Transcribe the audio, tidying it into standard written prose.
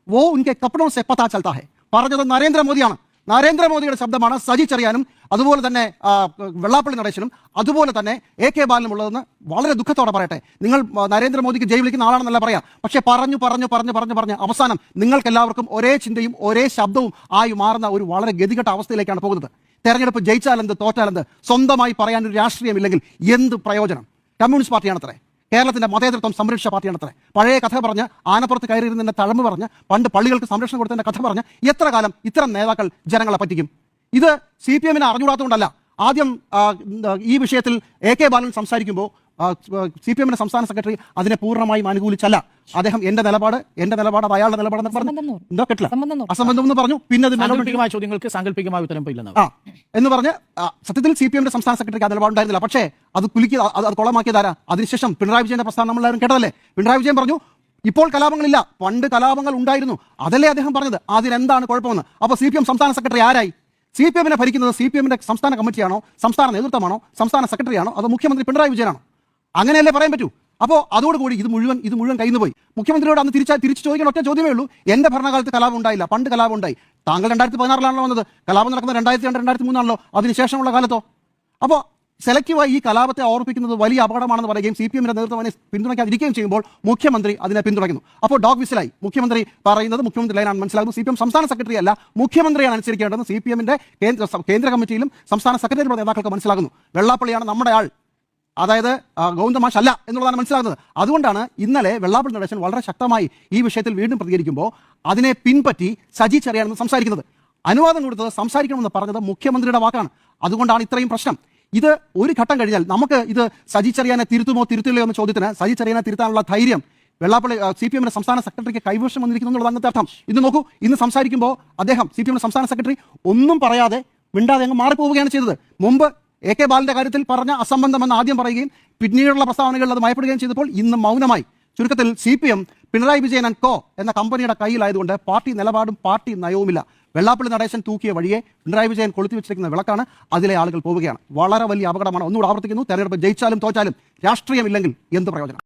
वो उनके कपड़ों से पता चलता है. പറഞ്ഞത് നരേന്ദ്രമോദിയാണ്. നരേന്ദ്രമോദിയുടെ ശബ്ദമാണ് സജി ചെറിയാനും അതുപോലെ തന്നെ വെള്ളാപ്പള്ളി നടേശനും അതുപോലെ തന്നെ എ കെ ബാലനും ഉള്ളതെന്ന് വളരെ ദുഃഖത്തോടെ പറയട്ടെ. നിങ്ങൾ നരേന്ദ്രമോദിക്ക് ജയ് വിളിക്കുന്ന ആളാണെന്നല്ല പറയാം, പക്ഷേ പറഞ്ഞു അവസാനം നിങ്ങൾക്ക് എല്ലാവർക്കും ഒരേ ചിന്തയും ഒരേ ശബ്ദവും ആയി മാറുന്ന ഒരു വളരെ ഗതികെട്ട അവസ്ഥയിലേക്കാണ് പോകുന്നത്. തെരഞ്ഞെടുപ്പ് ജയിച്ചാലെന്ത് തോറ്റാലെന്ത് സ്വന്തമായി പറയാൻ ഒരു രാഷ്ട്രീയമില്ലെങ്കിൽ എന്ത് പ്രയോജനം? കമ്മ്യൂണിസ്റ്റ് പാർട്ടിയാണത്രേ, കേരളത്തിന്റെ മതേതരത്വം സംരക്ഷിച്ച പാർട്ടിയാണത്രേ. പഴയ കഥ പറഞ്ഞ് ആനപ്പുറത്ത് കയറിയിരുന്നതിന്റെ തഴമ്പ് പറഞ്ഞ് പണ്ട് പള്ളികൾക്ക് സംരക്ഷണം കൊടുത്തതിന്റെ കഥ പറഞ്ഞ് എത്ര കാലം ഇത്തരം നേതാക്കൾ ജനങ്ങളെ പറ്റിക്കും? ഇത് CPM-നെ അറിഞ്ഞുകൂടാത്തതുകൊണ്ടല്ല. ആദ്യം ഈ വിഷയത്തിൽ എ കെ ബാലൻ സംസാരിക്കുമ്പോൾ CPM-ന്റെ സംസ്ഥാന സെക്രട്ടറി അതിനെ പൂർണ്ണമായും അനുകൂലിച്ചല്ല. അദ്ദേഹം എന്റെ നിലപാട് അത് അയാളുടെ നിലപാടെന്ന് പറഞ്ഞു. എന്തോ കേട്ടില്ല, അസംബന്ധം എന്ന് പറഞ്ഞു. പിന്നെ ചോദ്യങ്ങൾക്ക് സാങ്കല്പികമായ ഉത്തരം എന്ന് പറഞ്ഞ് സത്യത്തിൽ CPM-ന്റെ സംസ്ഥാന സെക്രട്ടറിക്ക് ആ നിലപാടുണ്ടായിരുന്നില്ല. പക്ഷേ അത് കുലുക്കി അത് കൊളമാക്കിയതാരാ? അതിനുശേഷം പിണറായി വിജയന്റെ പ്രസ്ഥാനം നമ്മളെല്ലാവരും കേട്ടതല്ലേ. പിണറായി വിജയൻ പറഞ്ഞു ഇപ്പോൾ കലാപങ്ങളില്ല, പണ്ട് കലാപങ്ങൾ ഉണ്ടായിരുന്നു. അതല്ലേ അദ്ദേഹം പറഞ്ഞത്. അതിനെന്താണ് കുഴപ്പമെന്ന്? അപ്പോൾ CPM സംസ്ഥാന സെക്രട്ടറി ആരായി? CPM-നെ ഭരിക്കുന്നത് CPM-ന്റെ സംസ്ഥാന കമ്മിറ്റിയാണോ, സംസ്ഥാന നേതൃത്വമാണോ, സംസ്ഥാന സെക്രട്ടറിയാണോ, അതോ മുഖ്യമന്ത്രി പിണറായി വിജയനാണോ? അങ്ങനെയല്ലേ പറയാൻ പറ്റൂ. അപ്പോൾ അതോടുകൂടി ഇത് മുഴുവൻ കയ്യിൽ നിന്ന് പോയി. മുഖ്യമന്ത്രിയോട് അന്ന് തിരിച്ചു ചോദിക്കാൻ ഒറ്റ ചോദ്യമേ ഉള്ളൂ, എന്റെ ഭരണകാലത്ത് കലാപം ഉണ്ടായില്ല, പണ്ട് കലാപം ഉണ്ടായി. താങ്കൾ 2016 വന്നത്, കലാപം നടക്കുന്നത് 2002, 2003 അതിനുശേഷമുള്ള കാലത്തോ? അപ്പോൾ സെലക്റ്റീവായി ഈ കലാപത്തെ ഓർപ്പിക്കുന്നത് വലിയ അപകടമാണെന്ന് പറയുകയും CPM-ന്റെ നേതൃത്വം അതിനെ പിന്തുണയ്ക്കാതിരിക്കുകയും ചെയ്യുമ്പോൾ മുഖ്യമന്ത്രി അതിനെ പിന്തുണയ്ക്കുന്നു. അപ്പോൾ ഡോഗ് വിസിലായി. മുഖ്യമന്ത്രി പറയുന്നത് മുഖ്യമന്ത്രി ലൈനാണ് മനസ്സിലാകുന്നു. CPM സംസ്ഥാന സെക്രട്ടറി അല്ല, മുഖ്യമന്ത്രിയാണ് അനുസരിക്കേണ്ടതെന്ന് CPM-ന്റെ കേന്ദ്ര കമ്മിറ്റിയിലും സംസ്ഥാന സെക്രട്ടറിയുടെ നേതാക്കൾക്ക് മനസ്സിലാകുന്നു. വെള്ളാപ്പള്ളിയാണ് നമ്മുടെ ആൾ, അതായത് ഗോവിന്ദമാഷ് അല്ല എന്നുള്ളതാണ് മനസ്സിലാകുന്നത്. അതുകൊണ്ടാണ് ഇന്നലെ വെള്ളാപ്പള്ളി നടേശൻ വളരെ ശക്തമായി ഈ വിഷയത്തിൽ വീണ്ടും പ്രതികരിക്കുമ്പോൾ അതിനെ പിൻപറ്റി സജി ചെറിയാനെന്ന് സംസാരിക്കുന്നത്. അനുവാദം കൊടുത്തത്, സംസാരിക്കണമെന്ന് പറഞ്ഞത് മുഖ്യമന്ത്രിയുടെ വാക്കാണ്. അതുകൊണ്ടാണ് ഇത്രയും പ്രശ്നം. ഇത് ഒരു ഘട്ടം കഴിഞ്ഞാൽ നമുക്ക് ഇത് സജി ചെറിയാനെ തിരുത്തുമോ തിരുത്തില്ലയോ എന്ന ചോദ്യത്തിന് സജി ചെറിയാനെ തിരുത്താനുള്ള ധൈര്യം വെള്ളാപ്പള്ളി CPM-ന്റെ സംസ്ഥാന സെക്രട്ടറിക്ക് കൈവശം വന്നിരിക്കുന്നു എന്നുള്ളത് അങ്ങനത്തെ അർത്ഥം. ഇന്ന് നോക്കൂ, ഇന്ന് സംസാരിക്കുമ്പോൾ അദ്ദേഹം CPM-ന്റെ സംസ്ഥാന സെക്രട്ടറി ഒന്നും പറയാതെ മിണ്ടാതെ അങ്ങ് മാറിപ്പോവുകയാണ് ചെയ്തത്. മുമ്പ് എ കെ ബാലന്റെ കാര്യത്തിൽ പറഞ്ഞ അസംബന്ധമെന്ന് ആദ്യം പറയുകയും പിന്നീടുള്ള പ്രസ്താവനകളിൽ അത് ഭയപ്പെടുകയും ചെയ്തപ്പോൾ ഇന്ന് മൗനമായി. ചുരുക്കത്തിൽ CPM പിണറായി വിജയൻ ആൻഡ് കോ എന്ന കമ്പനിയുടെ കയ്യിലായതുകൊണ്ട് പാർട്ടി നിലപാടും പാർട്ടി നയവുമില്ല. വെള്ളാപ്പള്ളി നടേശൻ തൂക്കിയ വഴിയെ പിണറായി വിജയൻ കൊളുത്തി വെച്ചിരിക്കുന്ന വിളക്കാണ്, അതിലെ ആളുകൾ പോവുകയാണ്. വളരെ വലിയ അപകടമാണ്. ഒന്നുകൂടെ ആവർത്തിക്കുന്നു, തെരഞ്ഞെടുപ്പ് ജയിച്ചാലും തോറ്റാലും രാഷ്ട്രീയമില്ലെങ്കിൽ എന്ത് പ്രയോജനം?